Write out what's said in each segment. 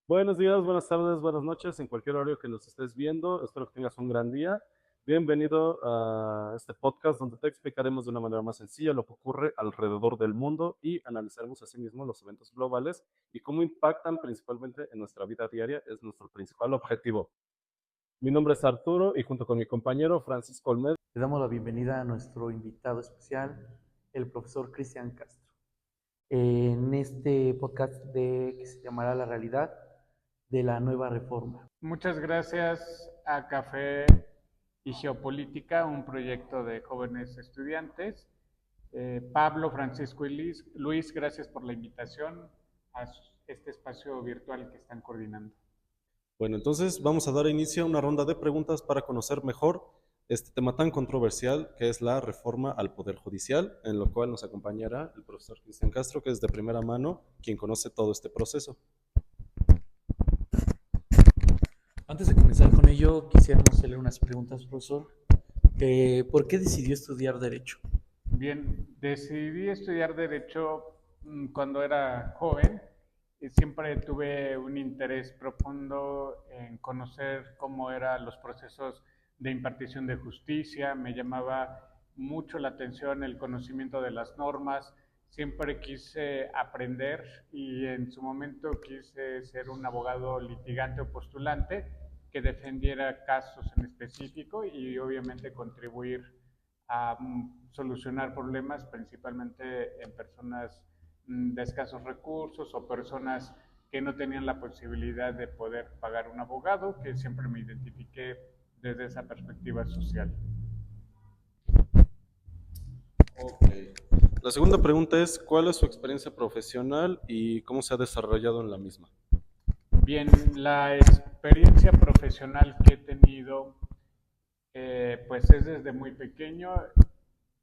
Buenos días, buenas tardes, buenas noches, en cualquier horario que nos estés viendo. Espero que tengas un gran día. Bienvenido a este podcast donde te explicaremos de una manera más sencilla lo que ocurre alrededor del mundo y analizaremos asimismo los eventos globales y cómo impactan principalmente en nuestra vida diaria. Es nuestro principal objetivo. Mi nombre es Arturo y junto con mi compañero Francisco Olmedo. Le damos la bienvenida a nuestro invitado especial, el profesor Cristian Castro. En este podcast que se llamará La realidad de la nueva reforma. Muchas gracias a Café y Geopolítica, un proyecto de jóvenes estudiantes. Pablo, Francisco y Luis, gracias por la invitación a este espacio virtual que están coordinando. Bueno, entonces vamos a dar inicio a una ronda de preguntas para conocer mejor este tema tan controversial que es la reforma al Poder Judicial, en lo cual nos acompañará el profesor Cristian Castro, que es de primera mano quien conoce todo este proceso. Antes de comenzar con ello, quisiéramos hacerle unas preguntas, profesor. ¿Por qué decidió estudiar Derecho? Bien, decidí estudiar Derecho cuando era joven y siempre tuve un interés profundo en conocer cómo eran los procesos de impartición de justicia. Me llamaba mucho la atención el conocimiento de las normas. Siempre quise aprender y en su momento quise ser un abogado litigante o postulante que defendiera casos en específico y obviamente contribuir a solucionar problemas principalmente en personas de escasos recursos o personas que no tenían la posibilidad de poder pagar un abogado, que siempre me identifiqué desde esa perspectiva social. Ok. La segunda pregunta es, ¿cuál es su experiencia profesional y cómo se ha desarrollado en la misma? Bien, la experiencia profesional que he tenido, pues es desde muy pequeño.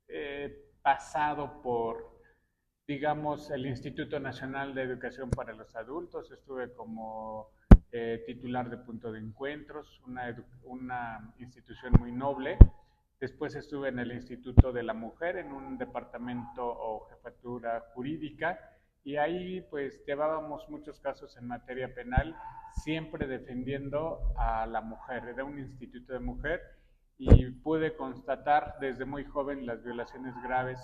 He pasado por, digamos, el Instituto Nacional de Educación para los Adultos. Estuve como titular de Punto de Encuentros, una institución muy noble. Después estuve en el Instituto de la Mujer, en un departamento o jefatura jurídica, y ahí pues llevábamos muchos casos en materia penal, siempre defendiendo a la mujer. Era un instituto de mujer y pude constatar desde muy joven las violaciones graves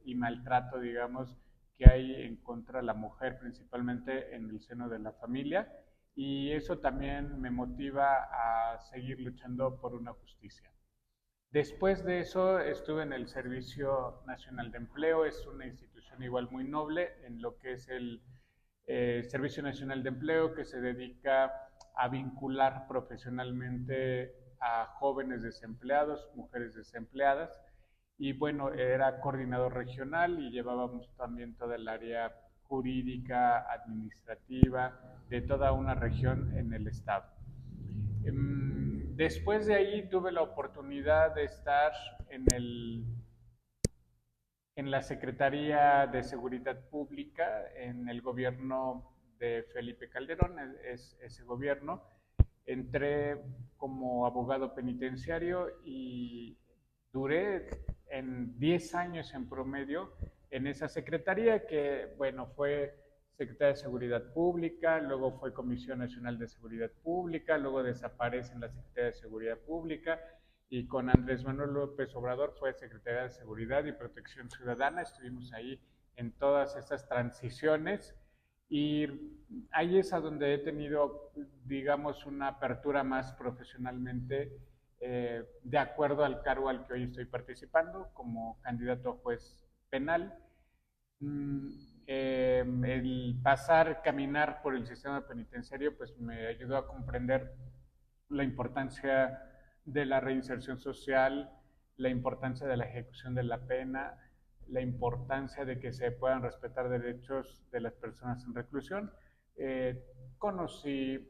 y maltrato, digamos, que hay en contra de la mujer, principalmente en el seno de la familia, y eso también me motiva a seguir luchando por una justicia. Después de eso estuve en el Servicio Nacional de Empleo. Es una institución igual muy noble en lo que es el Servicio Nacional de Empleo, que se dedica a vincular profesionalmente a jóvenes desempleados, mujeres desempleadas. Y bueno, era coordinador regional y llevábamos también toda el área jurídica, administrativa, de toda una región en el estado. Después de ahí tuve la oportunidad de estar en, el, en la Secretaría de Seguridad Pública, en el gobierno de Felipe Calderón, es ese gobierno. Entré como abogado penitenciario y duré en 10 años en promedio en esa secretaría que, bueno, fue Secretaría de Seguridad Pública, luego fue Comisión Nacional de Seguridad Pública, luego desaparece en la Secretaría de Seguridad Pública y con Andrés Manuel López Obrador fue Secretaría de Seguridad y Protección Ciudadana. Estuvimos ahí en todas esas transiciones y ahí es a donde he tenido, digamos, una apertura más profesionalmente de acuerdo al cargo al que hoy estoy participando como candidato a juez penal. El pasar, caminar por el sistema penitenciario, pues me ayudó a comprender la importancia de la reinserción social, la importancia de la ejecución de la pena, la importancia de que se puedan respetar derechos de las personas en reclusión. Conocí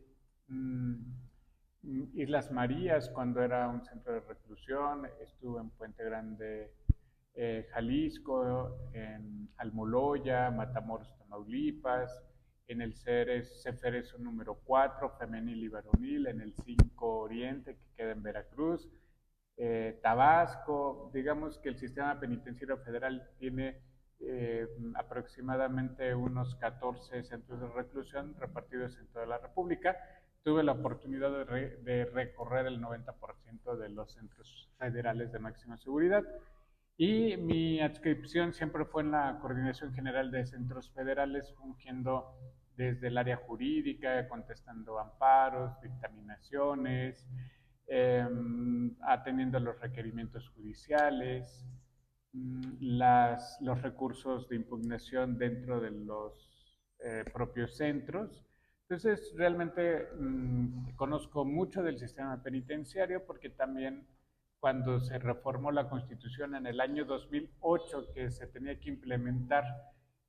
Islas Marías cuando era un centro de reclusión, estuve en Puente Grande, Jalisco, en Almoloya, Matamoros, Tamaulipas, en el CEFERESO número 4, femenil y varonil, en el 5 Oriente, que queda en Veracruz, Tabasco. Digamos que el sistema penitenciario federal tiene aproximadamente unos 14 centros de reclusión repartidos en toda la República. Tuve la oportunidad de recorrer el 90% de los centros federales de máxima seguridad y mi adscripción siempre fue en la Coordinación General de Centros Federales, fungiendo desde el área jurídica, contestando amparos, dictaminaciones, atendiendo los requerimientos judiciales, los recursos de impugnación dentro de los propios centros. Entonces, realmente conozco mucho del sistema penitenciario porque también cuando se reformó la Constitución en el año 2008, que se tenía que implementar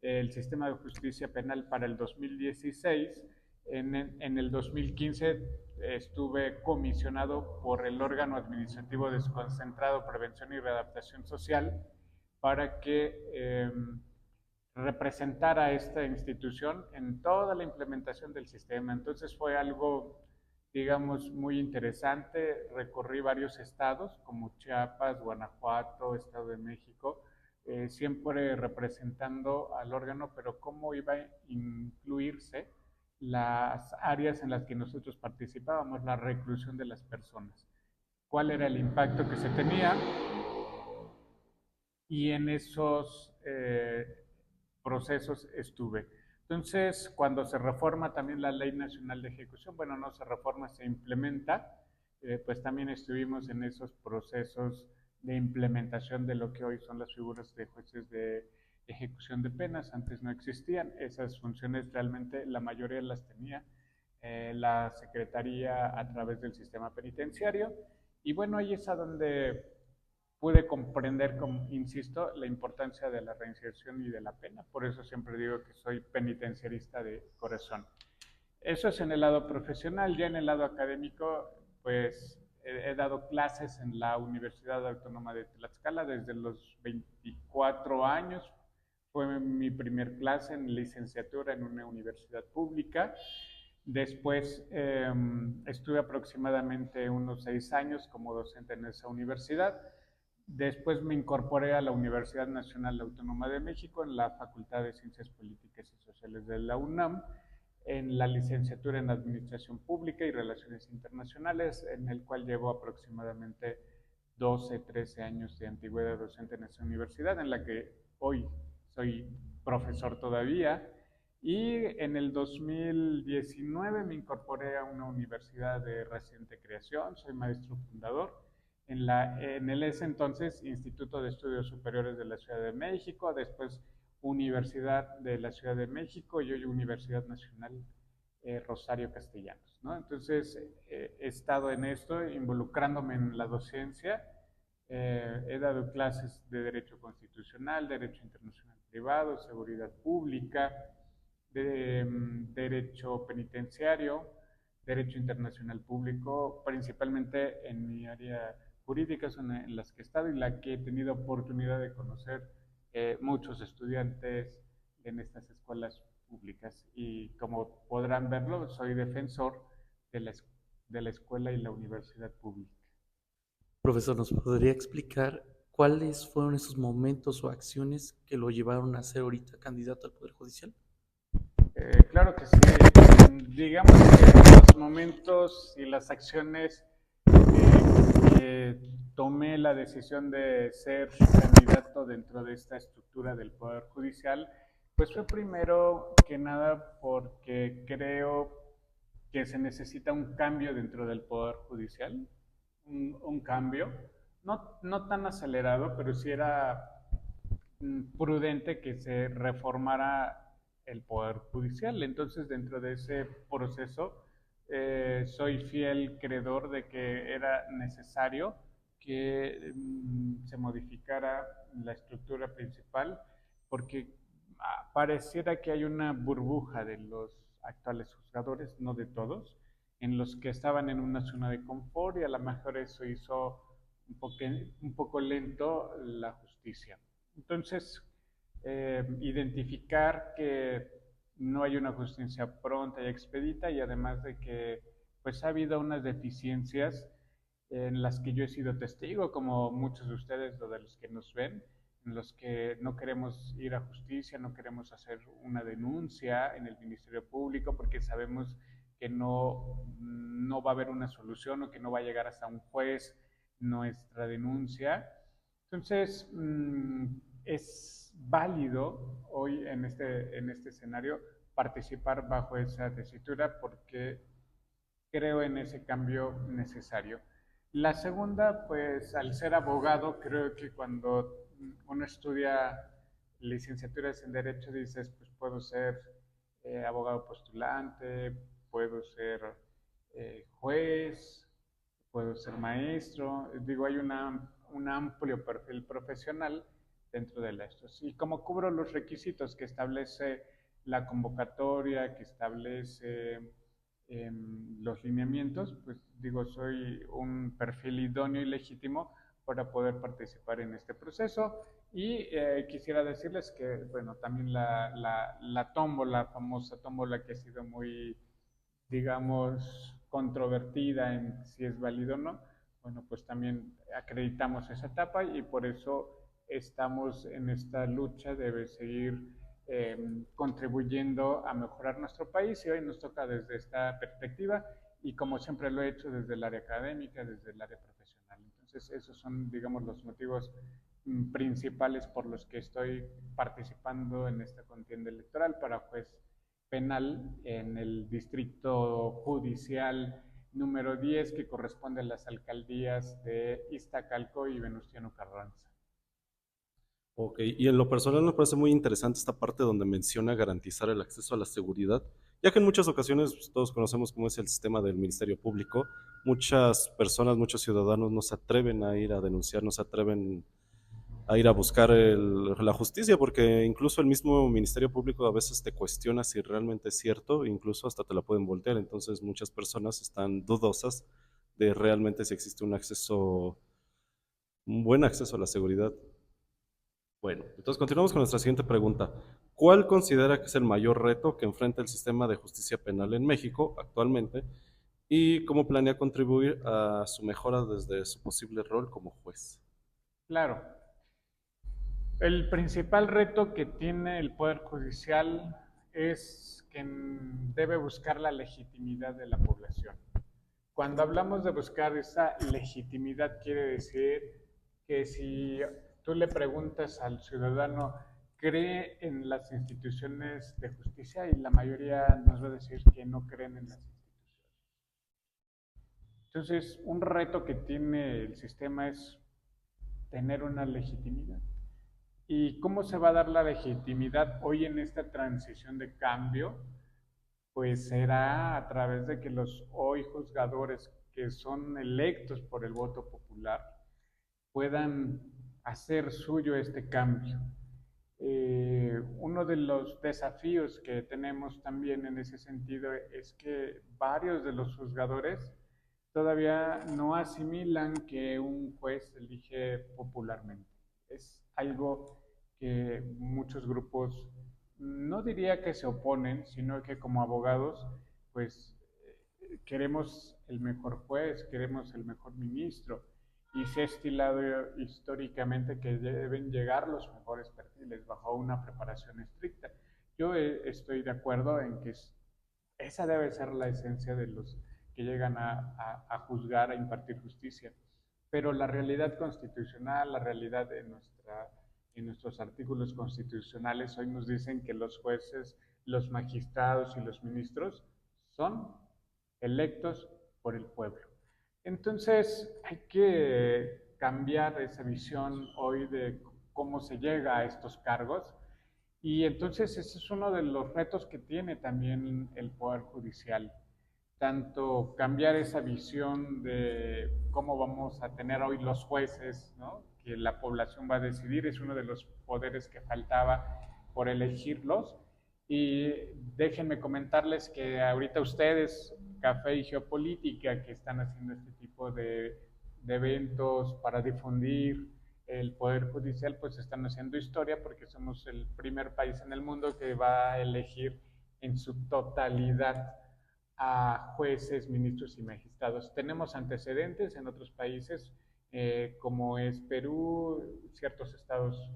el sistema de justicia penal para el 2016, en el 2015 estuve comisionado por el órgano administrativo desconcentrado Prevención y Readaptación Social para que representara a esta institución en toda la implementación del sistema. Entonces fue algo, digamos, muy interesante. Recorrí varios estados como Chiapas, Guanajuato, Estado de México, siempre representando al órgano, pero cómo iba a incluirse las áreas en las que nosotros participábamos, la reclusión de las personas, cuál era el impacto que se tenía, y en esos procesos estuve. Entonces, cuando se reforma también la Ley Nacional de Ejecución, bueno, no se reforma, se implementa, pues también estuvimos en esos procesos de implementación de lo que hoy son las figuras de jueces de ejecución de penas. Antes no existían, esas funciones realmente la mayoría las tenía la Secretaría a través del sistema penitenciario, y bueno, ahí es a donde pude comprender, como insisto, la importancia de la reinserción y de la pena. Por eso siempre digo que soy penitenciarista de corazón. Eso es en el lado profesional. Ya en el lado académico, pues he dado clases en la Universidad Autónoma de Tlaxcala desde los 24 años. Fue mi primer clase en licenciatura en una universidad pública. Después estuve aproximadamente unos 6 años como docente en esa universidad. Después me incorporé a la Universidad Nacional Autónoma de México en la Facultad de Ciencias Políticas y Sociales de la UNAM, en la licenciatura en Administración Pública y Relaciones Internacionales, en el cual llevo aproximadamente 12, 13 años de antigüedad docente en esa universidad, en la que hoy soy profesor todavía. Y en el 2019 me incorporé a una universidad de reciente creación, soy maestro fundador en el ese entonces Instituto de Estudios Superiores de la Ciudad de México, después Universidad de la Ciudad de México y hoy Universidad Nacional Rosario Castellanos, ¿no? Entonces he estado en esto, involucrándome en la docencia, he dado clases de Derecho Constitucional, Derecho Internacional Privado, Seguridad Pública, de Derecho Penitenciario, Derecho Internacional Público, principalmente en mi área jurídicas en las que he estado y la que he tenido oportunidad de conocer muchos estudiantes en estas escuelas públicas. Y como podrán verlo, soy defensor de la escuela y la universidad pública. Profesor, ¿nos podría explicar cuáles fueron esos momentos o acciones que lo llevaron a ser ahorita candidato al Poder Judicial? Claro que sí. Digamos que los momentos y las acciones tomé la decisión de ser candidato dentro de esta estructura del Poder Judicial, pues fue primero que nada porque creo que se necesita un cambio dentro del Poder Judicial, un cambio, no tan acelerado, pero sí era prudente que se reformara el Poder Judicial. Entonces, dentro de ese proceso, soy fiel creedor de que era necesario que se modificara la estructura principal, porque pareciera que hay una burbuja de los actuales juzgadores, no de todos, en los que estaban en una zona de confort y a lo mejor eso hizo un poco lento la justicia. Entonces, identificar que no hay una justicia pronta y expedita, y además de que pues ha habido unas deficiencias en las que yo he sido testigo, como muchos de ustedes o de los que nos ven, en los que no queremos ir a justicia, no queremos hacer una denuncia en el Ministerio Público porque sabemos que no va a haber una solución o que no va a llegar hasta un juez nuestra denuncia. Entonces, es válido hoy en este escenario participar bajo esa tesitura porque creo en ese cambio necesario. La segunda, pues al ser abogado, creo que cuando uno estudia licenciaturas en Derecho, dices, pues puedo ser abogado postulante, puedo ser juez, puedo ser maestro. Digo, hay un amplio perfil profesional dentro de estos. Y como cubro los requisitos que establece la convocatoria, que establece los lineamientos, pues digo, soy un perfil idóneo y legítimo para poder participar en este proceso. Y quisiera decirles que, bueno, también la tómbola, famosa tómbola que ha sido muy, digamos, controvertida en si es válido o no, bueno, pues también acreditamos esa etapa y por eso estamos en esta lucha de seguir contribuyendo a mejorar nuestro país y hoy nos toca desde esta perspectiva y como siempre lo he hecho desde el área académica, desde el área profesional. Entonces esos son, digamos, los motivos principales por los que estoy participando en esta contienda electoral para juez penal en el distrito judicial número 10 que corresponde a las alcaldías de Iztacalco y Venustiano Carranza. Ok, y en lo personal me parece muy interesante esta parte donde menciona garantizar el acceso a la seguridad, ya que en muchas ocasiones pues, todos conocemos cómo es el sistema del Ministerio Público. Muchas personas, muchos ciudadanos no se atreven a ir a denunciar, no se atreven a ir a buscar la justicia, porque incluso el mismo Ministerio Público a veces te cuestiona si realmente es cierto, incluso hasta te la pueden voltear. Entonces muchas personas están dudosas de realmente si existe un buen acceso a la seguridad. Bueno, entonces continuamos con nuestra siguiente pregunta. ¿Cuál considera que es el mayor reto que enfrenta el sistema de justicia penal en México actualmente y cómo planea contribuir a su mejora desde su posible rol como juez? Claro, el principal reto que tiene el Poder Judicial es que debe buscar la legitimidad de la población. Cuando hablamos de buscar esa legitimidad, quiere decir que si tú le preguntas al ciudadano, ¿cree en las instituciones de justicia? Y la mayoría nos va a decir que no creen en las instituciones. Entonces, un reto que tiene el sistema es tener una legitimidad. ¿Y cómo se va a dar la legitimidad hoy en esta transición de cambio? Pues será a través de que los hoy juzgadores que son electos por el voto popular puedan hacer suyo este cambio. Uno de los desafíos que tenemos también en ese sentido es que varios de los juzgadores todavía no asimilan que un juez elige popularmente. Es algo que muchos grupos, no diría que se oponen, sino que como abogados, pues queremos el mejor juez, queremos el mejor ministro, y se ha estilado históricamente que deben llegar los mejores perfiles bajo una preparación estricta. Yo estoy de acuerdo en que esa debe ser la esencia de los que llegan a juzgar, a impartir justicia. Pero la realidad constitucional, la realidad de en nuestros artículos constitucionales hoy nos dicen que los jueces, los magistrados y los ministros son electos por el pueblo. Entonces hay que cambiar esa visión hoy de cómo se llega a estos cargos y entonces ese es uno de los retos que tiene también el Poder Judicial, tanto cambiar esa visión de cómo vamos a tener hoy los jueces, ¿no? Que la población va a decidir, es uno de los poderes que faltaba por elegirlos. Y déjenme comentarles que ahorita ustedes, Café y Geopolítica, que están haciendo este tipo de eventos para difundir el Poder Judicial, pues están haciendo historia porque somos el primer país en el mundo que va a elegir en su totalidad a jueces, ministros y magistrados. Tenemos antecedentes en otros países, como es Perú, ciertos estados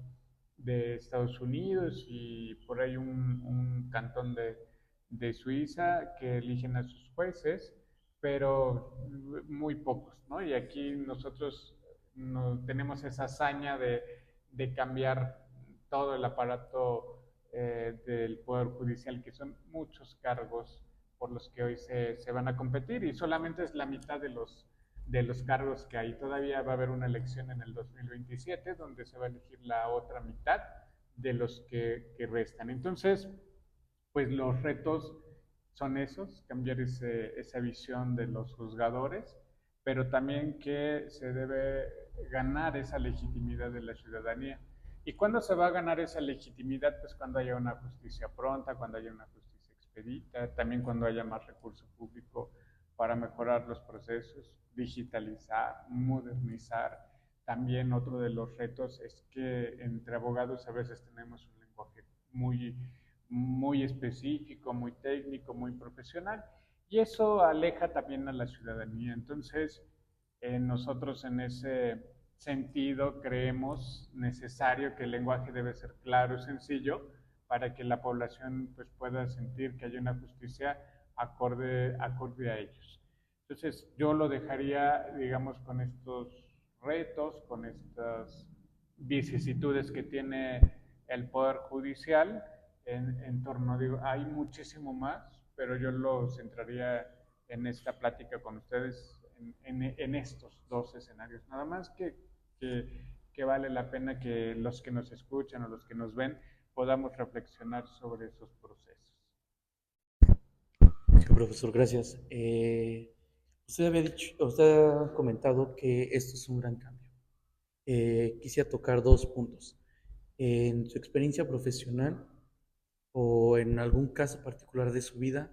de Estados Unidos y por ahí un cantón de Suiza que eligen a sus jueces, pero muy pocos, ¿no? Y aquí nosotros no, tenemos esa hazaña de cambiar todo el aparato del Poder Judicial, que son muchos cargos por los que hoy se van a competir y solamente es la mitad de los cargos que hay. Todavía va a haber una elección en el 2027 donde se va a elegir la otra mitad de los que restan. Entonces, pues los retos son esos, cambiar esa visión de los juzgadores, pero también que se debe ganar esa legitimidad de la ciudadanía. ¿Y cuándo se va a ganar esa legitimidad? Pues cuando haya una justicia pronta, cuando haya una justicia expedita, también cuando haya más recurso público para mejorar los procesos, digitalizar, modernizar. También otro de los retos es que entre abogados a veces tenemos un lenguaje muy específico, muy técnico, muy profesional, y eso aleja también a la ciudadanía. Entonces, nosotros en ese sentido creemos necesario que el lenguaje debe ser claro y sencillo para que la población pues, pueda sentir que hay una justicia acorde a ellos. Entonces, yo lo dejaría, digamos, con estos retos, con estas vicisitudes que tiene el Poder Judicial en torno, digo, hay muchísimo más, pero yo lo centraría en esta plática con ustedes en estos dos escenarios. Nada más que vale la pena que los que nos escuchan o los que nos ven podamos reflexionar sobre esos procesos. Sí, profesor, gracias. Usted ha comentado que esto es un gran cambio. Quisiera tocar dos puntos. En su experiencia profesional o en algún caso particular de su vida,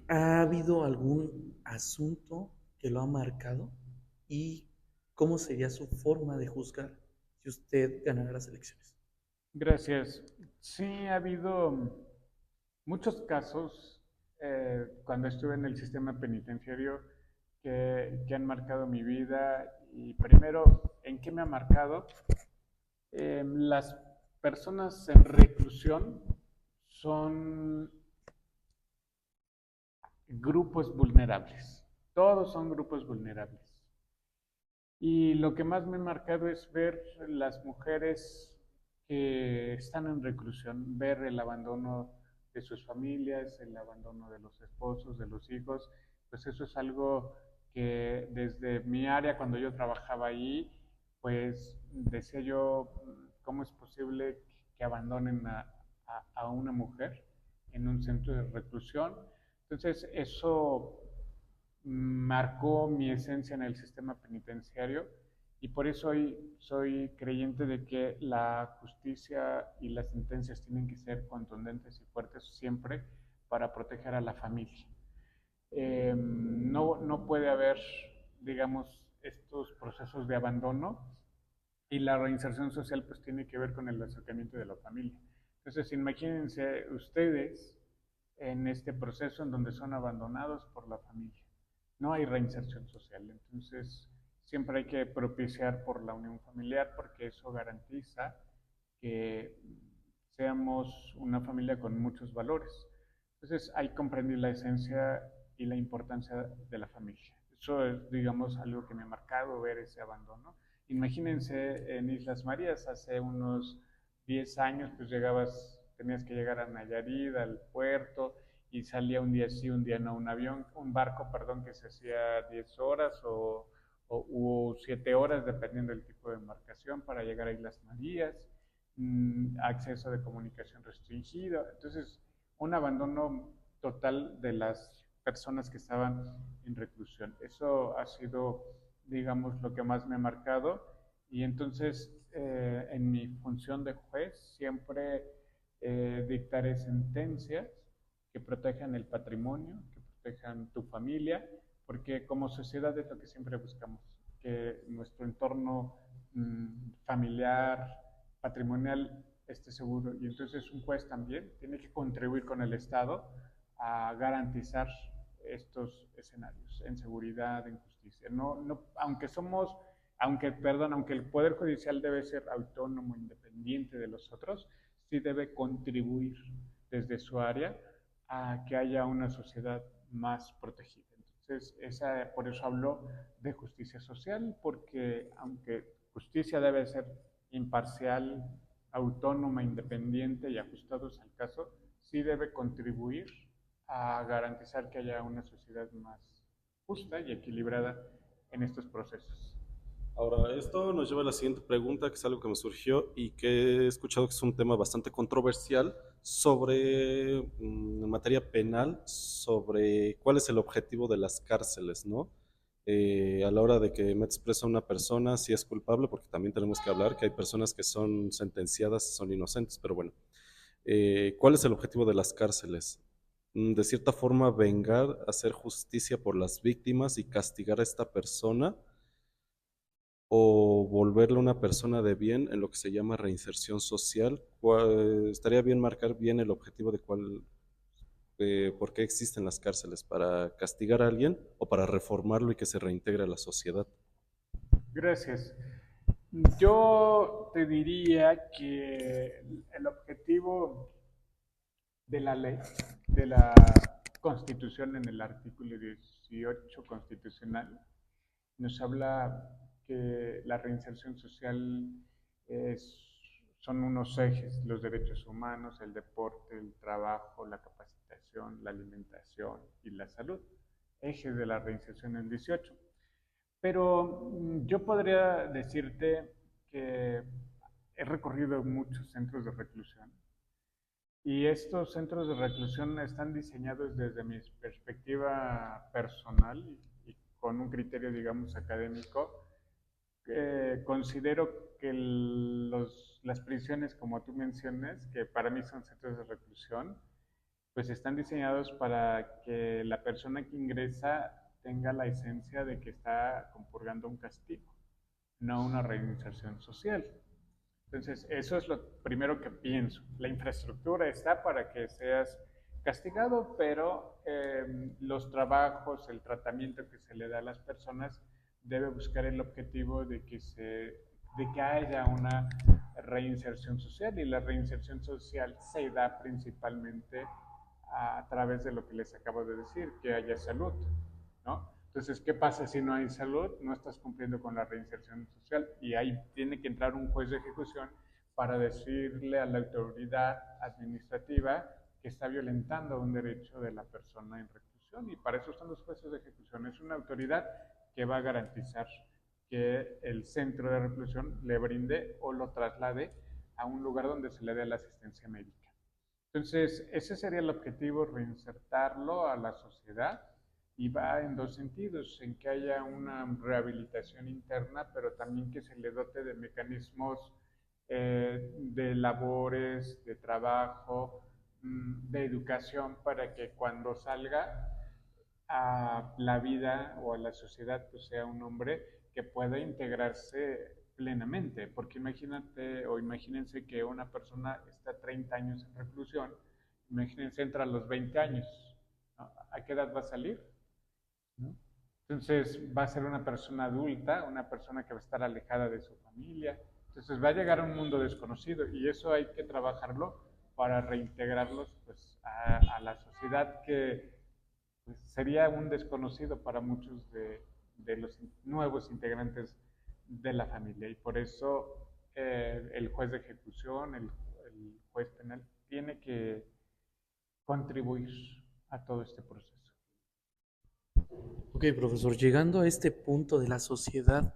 ¿ha habido algún asunto que lo ha marcado? ¿Y cómo sería su forma de juzgar si usted ganara las elecciones? Gracias. Sí, ha habido muchos casos cuando estuve en el sistema penitenciario que han marcado mi vida. Y primero, ¿en qué me ha marcado? Las personas en reclusión son grupos vulnerables. Todos son grupos vulnerables. Y lo que más me ha marcado es ver las mujeres que están en reclusión, ver el abandono de sus familias, el abandono de los esposos, de los hijos. Pues eso es algo que desde mi área, cuando yo trabajaba ahí, pues decía yo, ¿cómo es posible que abandonen a una mujer en un centro de reclusión? Entonces, eso marcó mi esencia en el sistema penitenciario y por eso hoy soy creyente de que la justicia y las sentencias tienen que ser contundentes y fuertes siempre para proteger a la familia. No puede haber, digamos, estos procesos de abandono y la reinserción social pues tiene que ver con el acercamiento de la familia. Entonces, imagínense ustedes en este proceso en donde son abandonados por la familia. No hay reinserción social. Entonces, siempre hay que propiciar por la unión familiar porque eso garantiza que seamos una familia con muchos valores. Entonces, ahí comprendí la esencia y la importancia de la familia. Eso es, digamos, algo que me ha marcado ver ese abandono. Imagínense en Islas Marías hace unos 10 años, pues tenías que llegar a Nayarit, al puerto, y salía un día sí, un día no, un barco, perdón, que se hacía 10 horas o 7 horas, dependiendo del tipo de embarcación, para llegar a Islas Marías, acceso de comunicación restringido. Entonces, un abandono total de las personas que estaban en reclusión. Eso ha sido, digamos, lo que más me ha marcado. Y entonces, en mi función de juez, siempre dictaré sentencias que protejan el patrimonio, que protejan tu familia, porque como sociedad es lo que siempre buscamos, que nuestro entorno familiar, patrimonial esté seguro. Y entonces un juez también tiene que contribuir con el Estado a garantizar estos escenarios en seguridad, en justicia. Aunque somos aunque el Poder Judicial debe ser autónomo, independiente de los otros, sí debe contribuir desde su área a que haya una sociedad más protegida. Entonces, por eso hablo de justicia social, porque aunque justicia debe ser imparcial, autónoma, independiente y ajustados al caso, sí debe contribuir a garantizar que haya una sociedad más justa y equilibrada en estos procesos. Ahora, esto nos lleva a la siguiente pregunta, que es algo que me surgió y que he escuchado que es un tema bastante controversial sobre, en materia penal, sobre cuál es el objetivo de las cárceles, ¿no? A la hora de que metes preso a una persona, si es culpable, porque también tenemos que hablar que hay personas que son sentenciadas, son inocentes, pero bueno, ¿cuál es el objetivo de las cárceles? De cierta forma, vengar, hacer justicia por las víctimas y castigar a esta persona o volverle una persona de bien en lo que se llama reinserción social. Estaría bien marcar bien el objetivo de por qué existen las cárceles, para castigar a alguien o para reformarlo y que se reintegre a la sociedad. Gracias. Yo te diría que el objetivo de la ley, de la Constitución en el artículo 18 constitucional, nos habla que la reinserción social son unos ejes: los derechos humanos, el deporte, el trabajo, la capacitación, la alimentación y la salud. Ejes de la reinserción en 18. Pero yo podría decirte que he recorrido muchos centros de reclusión y estos centros de reclusión están diseñados desde mi perspectiva personal y con un criterio, digamos, académico. Considero que las prisiones, como tú mencionas, que para mí son centros de reclusión, pues están diseñados para que la persona que ingresa tenga la esencia de que está compurgando un castigo, no una reinserción social. Entonces, eso es lo primero que pienso. La infraestructura está para que seas castigado, pero los trabajos, el tratamiento que se le da a las personas debe buscar el objetivo de que haya una reinserción social, y la reinserción social se da principalmente a través de lo que les acabo de decir, que haya salud, ¿no? Entonces, ¿qué pasa si no hay salud? No estás cumpliendo con la reinserción social, y ahí tiene que entrar un juez de ejecución para decirle a la autoridad administrativa que está violentando un derecho de la persona en reclusión, y para eso están los jueces de ejecución. Es una autoridad que va a garantizar que el centro de reclusión le brinde o lo traslade a un lugar donde se le dé la asistencia médica. Entonces, ese sería el objetivo: reinsertarlo a la sociedad, y va en dos sentidos: en que haya una rehabilitación interna, pero también que se le dote de mecanismos de labores, de trabajo, de educación, para que cuando salga a la vida o a la sociedad, pues sea un hombre que pueda integrarse plenamente. Porque imagínate o imagínense que una persona está 30 años en reclusión, imagínense, entra a los 20 años, ¿no? ¿A qué edad va a salir? ¿No? Entonces va a ser una persona adulta, una persona que va a estar alejada de su familia. Entonces va a llegar a un mundo desconocido, y eso hay que trabajarlo para reintegrarlos, pues, a la sociedad, que pues, sería un desconocido para muchos de los nuevos integrantes de la familia. Y por eso el juez de ejecución, el juez penal, tiene que contribuir a todo este proceso. Ok, profesor, llegando a este punto de la sociedad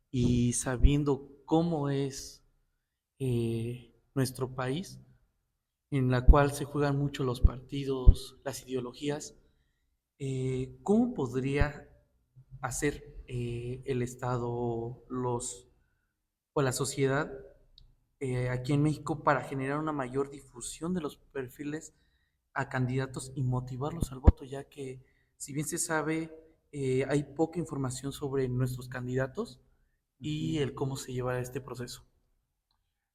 y sabiendo cómo es nuestro país, en la cual se juegan mucho los partidos, las ideologías, ¿cómo podría hacer el Estado, o la sociedad aquí en México para generar una mayor difusión de los perfiles a candidatos y motivarlos al voto, ya que, si bien se sabe, hay poca información sobre nuestros candidatos y el cómo se lleva este proceso?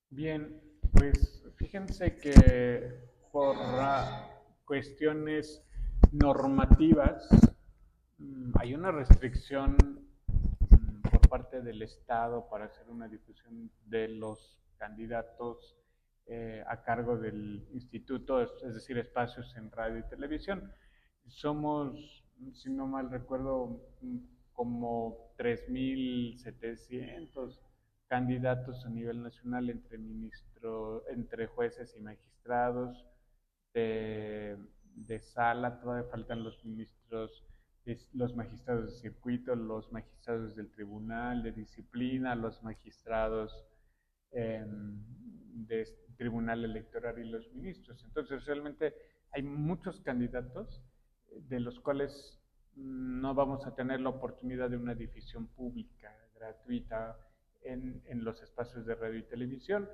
Bien, pues fíjense que por cuestiones normativas hay una restricción por parte del Estado para hacer una difusión de los candidatos a cargo del instituto, es decir, espacios en radio y televisión. Somos, si no mal recuerdo, como 3.700 candidatos a nivel nacional entre jueces y magistrados de sala. Todavía faltan los magistrados de circuito, los magistrados del tribunal de disciplina, los magistrados de tribunal electoral y los ministros. Entonces realmente hay muchos candidatos de los cuales no vamos a tener la oportunidad de una difusión pública, gratuita, en los espacios de radio y televisión.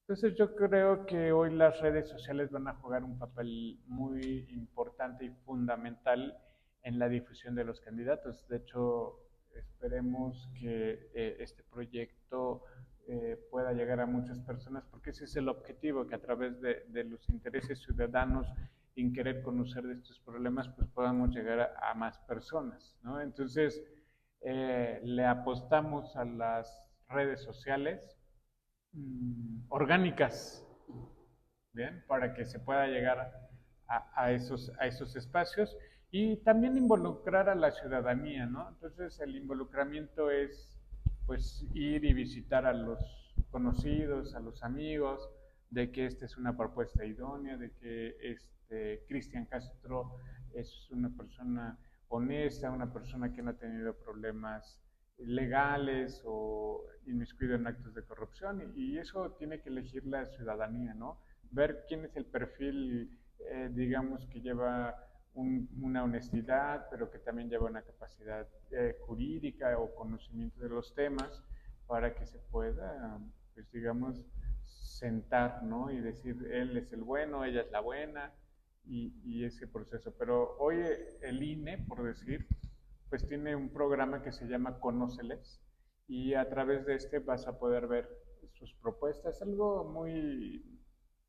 Entonces yo creo que hoy las redes sociales van a jugar un papel muy importante y fundamental en la difusión de los candidatos. De hecho, esperemos que este proyecto pueda llegar a muchas personas, porque ese es el objetivo, que a través de los intereses ciudadanos en querer conocer de estos problemas, pues podamos llegar a más personas, ¿no? Entonces, le apostamos a las redes sociales orgánicas, ¿bien? Para que se pueda llegar a esos espacios y también involucrar a la ciudadanía, ¿no? Entonces el involucramiento es pues ir y visitar a los conocidos, a los amigos, de que esta es una propuesta idónea, de que Cristian Castro es una persona honesta, una persona que no ha tenido problemas legales o inmiscuido en actos de corrupción, y eso tiene que elegir la ciudadanía, ¿no? Ver quién es el perfil, digamos, que lleva una honestidad, pero que también lleva una capacidad jurídica o conocimiento de los temas para que se pueda, pues digamos, sentar, ¿no? Y decir, él es el bueno, ella es la buena, y ese proceso. Pero hoy el INE, por decir, pues tiene un programa que se llama Conóceles, y a través de vas a poder ver sus propuestas, algo muy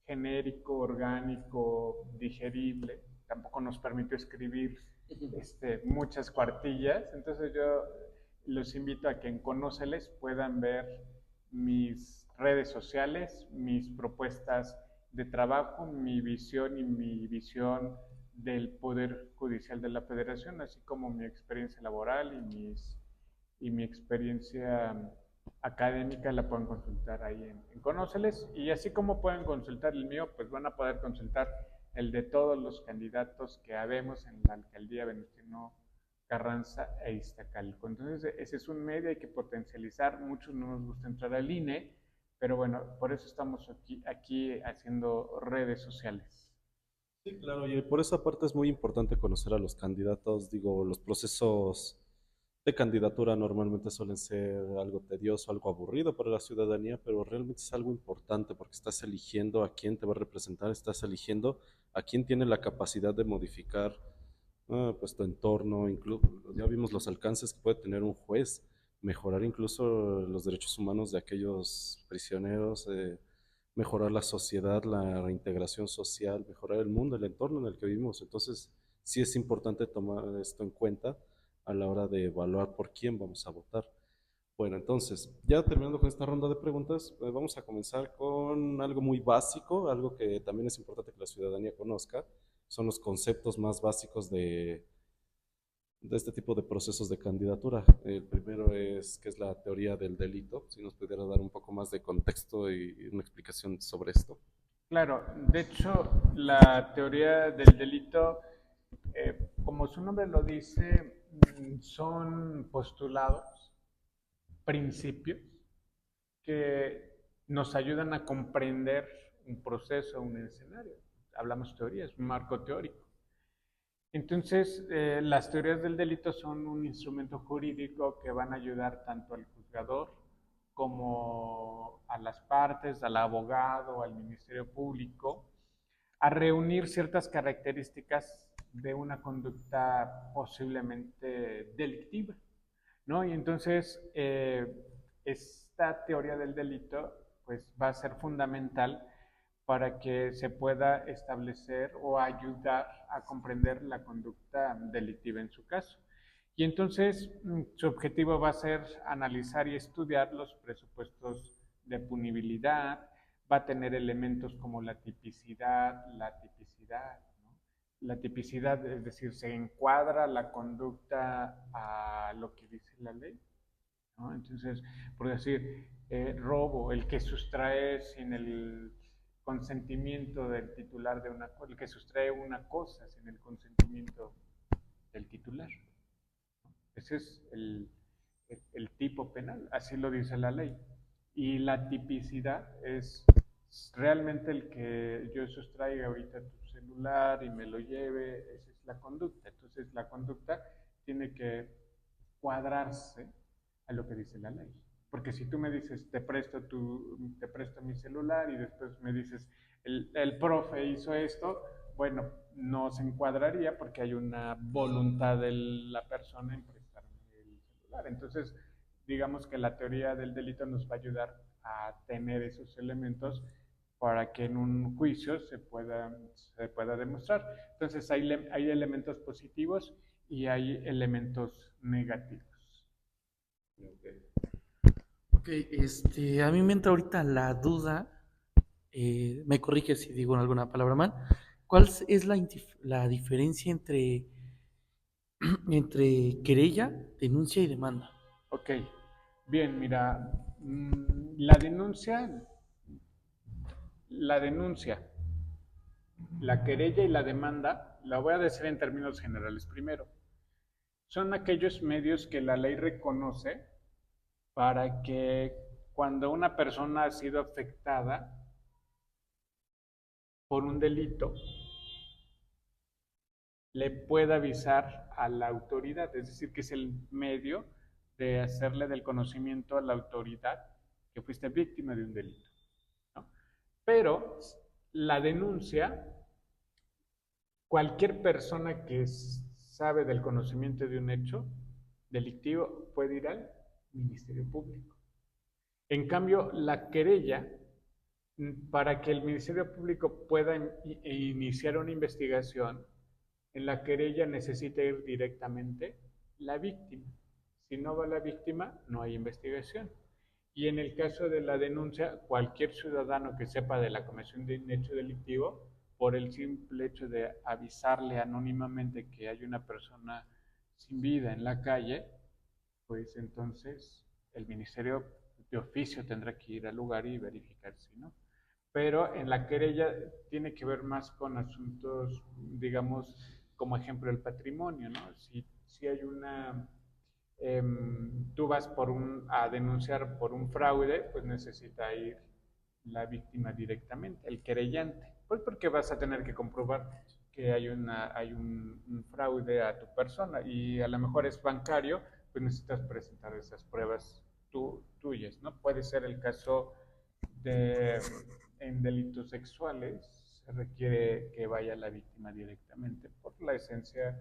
genérico, orgánico, digerible. Tampoco nos permitió escribir muchas cuartillas, entonces yo los invito a que en Conóceles puedan ver mis redes sociales, mis propuestas de trabajo, mi visión y mi visión del Poder Judicial de la Federación, así como mi experiencia laboral y mi experiencia académica. La pueden consultar ahí en Conóceles, y así como pueden consultar el mío, pues van a poder consultar el de todos los candidatos que habemos en la alcaldía Venustiano Carranza e Iztacalco. Entonces ese es un medio, hay que potencializar. Muchos no nos gusta entrar al INE, pero bueno, por eso estamos aquí haciendo redes sociales. Sí, claro, y por esa parte es muy importante conocer a los candidatos. Digo, los procesos de candidatura normalmente suelen ser algo tedioso, algo aburrido para la ciudadanía, pero realmente es algo importante porque estás eligiendo a quién te va a representar, estás eligiendo a quién tiene la capacidad de modificar pues tu entorno. Incluso ya vimos los alcances que puede tener un juez, mejorar incluso los derechos humanos de aquellos prisioneros, mejorar la sociedad, la reintegración social, mejorar el mundo, el entorno en el que vivimos. Entonces, sí es importante tomar esto en cuenta a la hora de evaluar por quién vamos a votar. Bueno, entonces, ya terminando con esta ronda de preguntas, vamos a comenzar con algo muy básico, algo que también es importante que la ciudadanía conozca. Son los conceptos más básicos de este tipo de procesos de candidatura. El primero es qué es la teoría del delito. Si nos pudiera dar un poco más de contexto y una explicación sobre esto. Claro, de hecho, la teoría del delito, como su nombre lo dice, son postulados, principios que nos ayudan a comprender un proceso, un escenario. Hablamos teorías, un marco teórico. Entonces, las teorías del delito son un instrumento jurídico que van a ayudar tanto al juzgador como a las partes, al abogado, al Ministerio Público, a reunir ciertas características de una conducta posiblemente delictiva, ¿no? Y entonces, esta teoría del delito pues, va a ser fundamental para que se pueda establecer o ayudar a comprender la conducta delictiva en su caso. Y entonces su objetivo va a ser analizar y estudiar los presupuestos de punibilidad, va a tener elementos como la tipicidad, ¿no? La tipicidad, es decir, se encuadra la conducta a lo que dice la ley, ¿no? Entonces, por decir, robo, el que sustrae sin el consentimiento del titular de una cosa, el que sustrae una cosa sin el consentimiento del titular. Ese es el tipo penal, así lo dice la ley. Y la tipicidad es realmente el que yo sustraiga ahorita tu celular y me lo lleve, esa es la conducta. Entonces la conducta tiene que cuadrarse a lo que dice la ley. Porque si tú me dices, te presto mi celular y después me dices, el profe hizo esto, bueno, no se encuadraría porque hay una voluntad de la persona en prestarme el celular. Entonces, digamos que la teoría del delito nos va a ayudar a tener esos elementos para que en un juicio se pueda demostrar. Entonces, hay elementos positivos y hay elementos negativos. Ok, a mí me entra ahorita la duda, me corrige si digo alguna palabra mal. ¿Cuál es la diferencia entre querella, denuncia y demanda? Ok, bien, mira, la denuncia, la querella y la demanda, la voy a decir en términos generales primero. Son aquellos medios que la ley reconoce para que cuando una persona ha sido afectada por un delito, le pueda avisar a la autoridad, es decir, que es el medio de hacerle del conocimiento a la autoridad que fuiste víctima de un delito, ¿no? Pero la denuncia, cualquier persona que sabe del conocimiento de un hecho delictivo puede ir al Ministerio Público. En cambio, la querella, para que el Ministerio Público pueda iniciar una investigación, en la querella necesita ir directamente la víctima. Si no va la víctima, no hay investigación. Y en el caso de la denuncia, cualquier ciudadano que sepa de la comisión de un hecho delictivo, por el simple hecho de avisarle anónimamente que hay una persona sin vida en la calle, pues entonces el ministerio de oficio tendrá que ir al lugar y verificar si no. Pero en la querella tiene que ver más con asuntos, digamos, como ejemplo el patrimonio, ¿no? Si hay una, tú vas a denunciar por un fraude, pues necesita ir la víctima directamente, el querellante, pues porque vas a tener que comprobar que hay un fraude a tu persona y a lo mejor es bancario, pues necesitas presentar esas pruebas tuyas, ¿no? Puede ser el caso en delitos sexuales, se requiere que vaya la víctima directamente por la esencia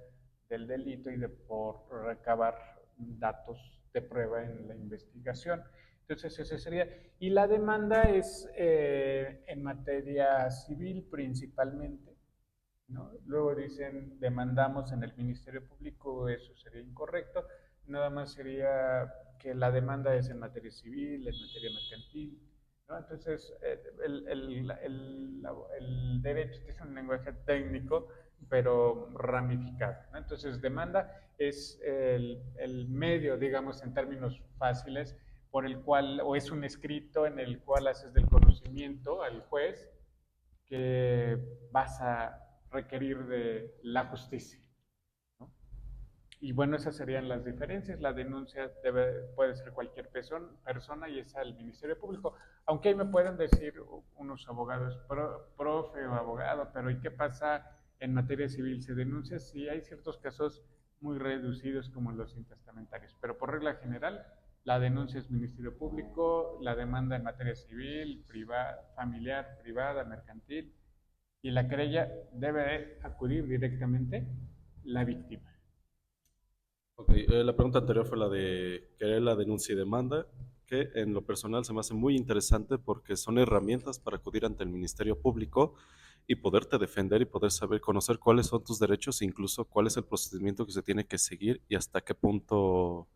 del delito y por recabar datos de prueba en la investigación. Entonces, ese sería. Y la demanda es en materia civil principalmente, ¿no? Luego dicen, demandamos en el Ministerio Público, eso sería incorrecto. Nada más sería que la demanda es en materia civil, en materia mercantil, ¿no? Entonces, el derecho es un lenguaje técnico, pero ramificado, ¿no? Entonces, demanda es el medio, digamos, en términos fáciles, por el cual, o es un escrito en el cual haces del conocimiento al juez que vas a requerir de la justicia, ¿no? Y bueno, esas serían las diferencias. La denuncia puede ser cualquier persona y es al Ministerio Público. Aunque ahí me pueden decir unos abogados, profe o abogado, pero ¿y qué pasa en materia civil? ¿Se denuncia? Sí, hay ciertos casos muy reducidos como los intestamentarios, pero por regla general, la denuncia es Ministerio Público, la demanda en materia civil, familiar, privada, mercantil, y la querella debe acudir directamente la víctima. Ok, la pregunta anterior fue la de querella, denuncia y demanda, que en lo personal se me hace muy interesante porque son herramientas para acudir ante el Ministerio Público y poderte defender y poder saber, conocer cuáles son tus derechos e incluso cuál es el procedimiento que se tiene que seguir y hasta qué punto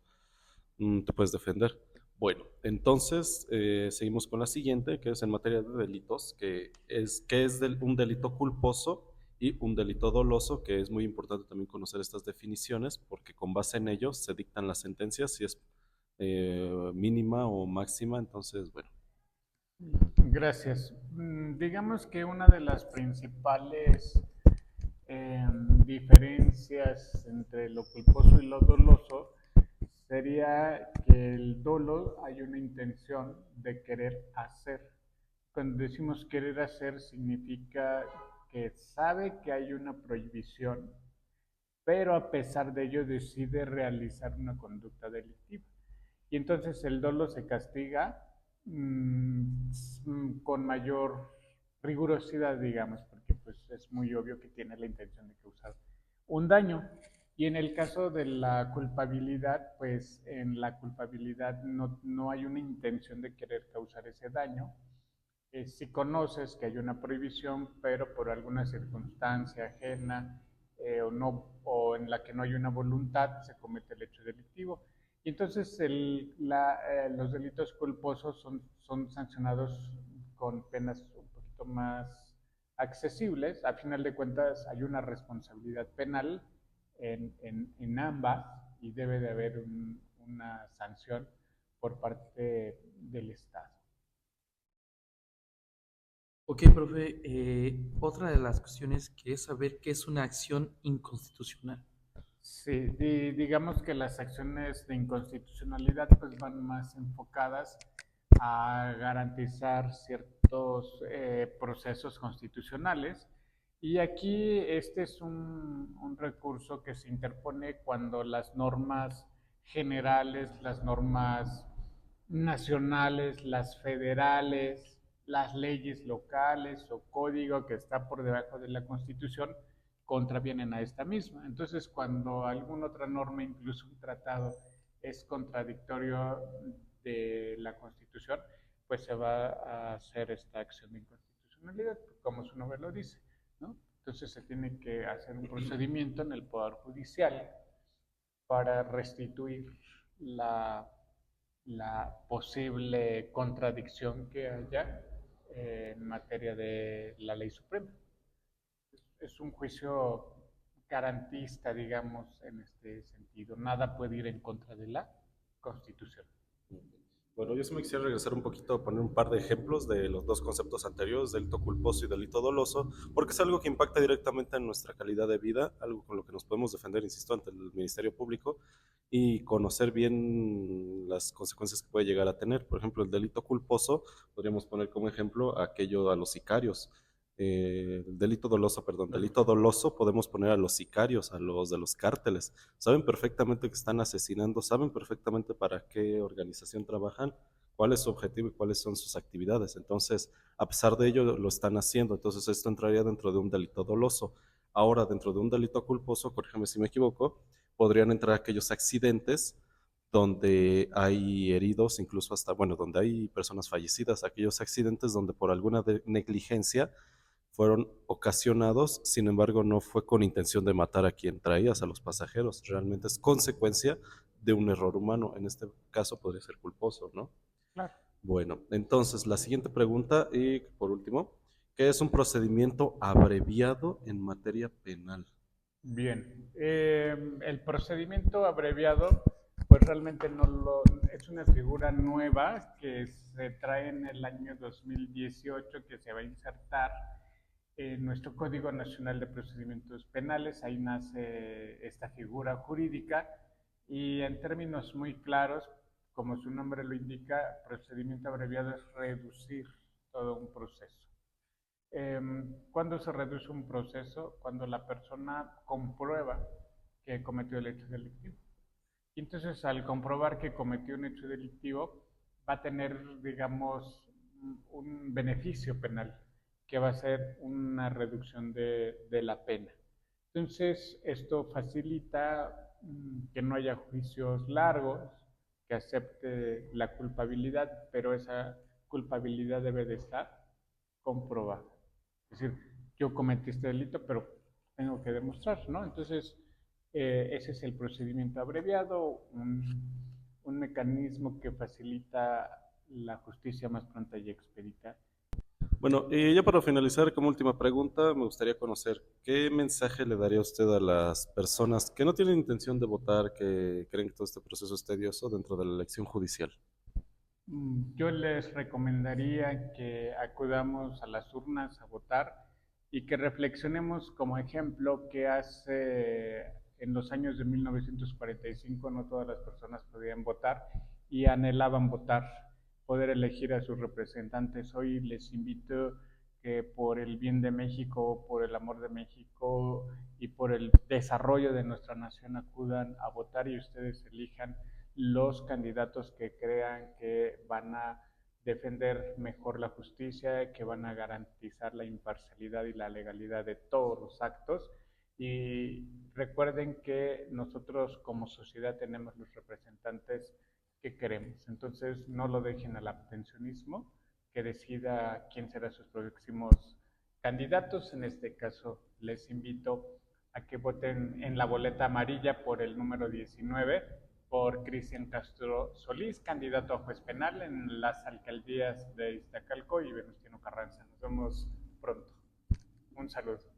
te puedes defender. Bueno, entonces seguimos con la siguiente, que es en materia de delitos, que es un delito culposo y un delito doloso, que es muy importante también conocer estas definiciones, porque con base en ellos se dictan las sentencias, si es mínima o máxima. Entonces, bueno. Gracias. Digamos que una de las principales diferencias entre lo culposo y lo doloso sería que el dolo hay una intención de querer hacer. Cuando decimos querer hacer significa que sabe que hay una prohibición, pero a pesar de ello decide realizar una conducta delictiva. Y entonces el dolo se castiga con mayor rigurosidad, digamos, porque pues es muy obvio que tiene la intención de causar un daño. Y en el caso de la culpabilidad, pues en la culpabilidad no hay una intención de querer causar ese daño. Si conoces que hay una prohibición, pero por alguna circunstancia ajena o en la que no hay una voluntad, se comete el hecho delictivo. Y entonces los delitos culposos son sancionados con penas un poquito más accesibles. A final de cuentas hay una responsabilidad penal en ambas y debe de haber una sanción por parte del Estado. Ok, profe, otra de las cuestiones que es saber qué es una acción inconstitucional. Sí, digamos que las acciones de inconstitucionalidad pues van más enfocadas a garantizar ciertos procesos constitucionales y aquí este es un recurso que se interpone cuando las normas generales, las normas nacionales, las federales, las leyes locales o código que está por debajo de la Constitución contravienen a esta misma. Entonces, cuando alguna otra norma, incluso un tratado, es contradictorio de la Constitución, pues se va a hacer esta acción de inconstitucionalidad, como su nombre lo dice, ¿no? Entonces se tiene que hacer un procedimiento en el Poder Judicial para restituir la, la posible contradicción que haya en materia de la ley suprema. Es un juicio garantista, digamos, en este sentido. Nada puede ir en contra de la Constitución. Bueno, yo sí me quisiera regresar un poquito a poner un par de ejemplos de los dos conceptos anteriores, delito culposo y delito doloso, porque es algo que impacta directamente en nuestra calidad de vida, algo con lo que nos podemos defender, insisto, ante el Ministerio Público y conocer bien las consecuencias que puede llegar a tener. Por ejemplo, el delito culposo, podríamos poner como ejemplo aquello a los sicarios. El delito doloso, perdón, delito doloso podemos poner a los sicarios, a los de los cárteles. Saben perfectamente que están asesinando, saben perfectamente para qué organización trabajan, cuál es su objetivo y cuáles son sus actividades. Entonces, a pesar de ello, lo están haciendo. Entonces, esto entraría dentro de un delito doloso. Ahora, dentro de un delito culposo, corrígeme si me equivoco, podrían entrar aquellos accidentes donde hay heridos, incluso hasta, bueno, donde hay personas fallecidas, aquellos accidentes donde por alguna negligencia fueron ocasionados, sin embargo no fue con intención de matar a quien traías, a los pasajeros, realmente es consecuencia de un error humano, en este caso podría ser culposo, ¿no? Claro. Bueno, entonces la siguiente pregunta y por último, ¿qué es un procedimiento abreviado en materia penal? Bien. El procedimiento abreviado, pues realmente es una figura nueva que se trae en el año 2018 que se va a insertar en nuestro Código Nacional de Procedimientos Penales. Ahí nace esta figura jurídica y en términos muy claros, como su nombre lo indica, procedimiento abreviado es reducir todo un proceso. ¿Cuándo se reduce un proceso? Cuando la persona comprueba que cometió el hecho delictivo. Y entonces, al comprobar que cometió un hecho delictivo, va a tener, digamos, un beneficio penal, que va a ser una reducción de la pena. Entonces, esto facilita que no haya juicios largos, que acepte la culpabilidad, pero esa culpabilidad debe de estar comprobada. Es decir, yo cometí este delito, pero tengo que demostrar, ¿no? Entonces, ese es el procedimiento abreviado, un mecanismo que facilita la justicia más pronta y expedita. Bueno, y ya para finalizar, como última pregunta, me gustaría conocer qué mensaje le daría usted a las personas que no tienen intención de votar, que creen que todo este proceso es tedioso dentro de la elección judicial. Yo les recomendaría que acudamos a las urnas a votar y que reflexionemos como ejemplo que hace en los años de 1945 no todas las personas podían votar y anhelaban votar, poder elegir a sus representantes. Hoy les invito que por el bien de México, por el amor de México y por el desarrollo de nuestra nación acudan a votar y ustedes elijan los candidatos que crean que van a defender mejor la justicia, que van a garantizar la imparcialidad y la legalidad de todos los actos. Y recuerden que nosotros como sociedad tenemos los representantes que queremos. Entonces no lo dejen al abstencionismo, que decida quién será sus próximos candidatos. En este caso les invito a que voten en la boleta amarilla por el número 19 por Cristian Castro Solís, candidato a juez penal en las alcaldías de Iztacalco y Venustiano Carranza. Nos vemos pronto. Un saludo.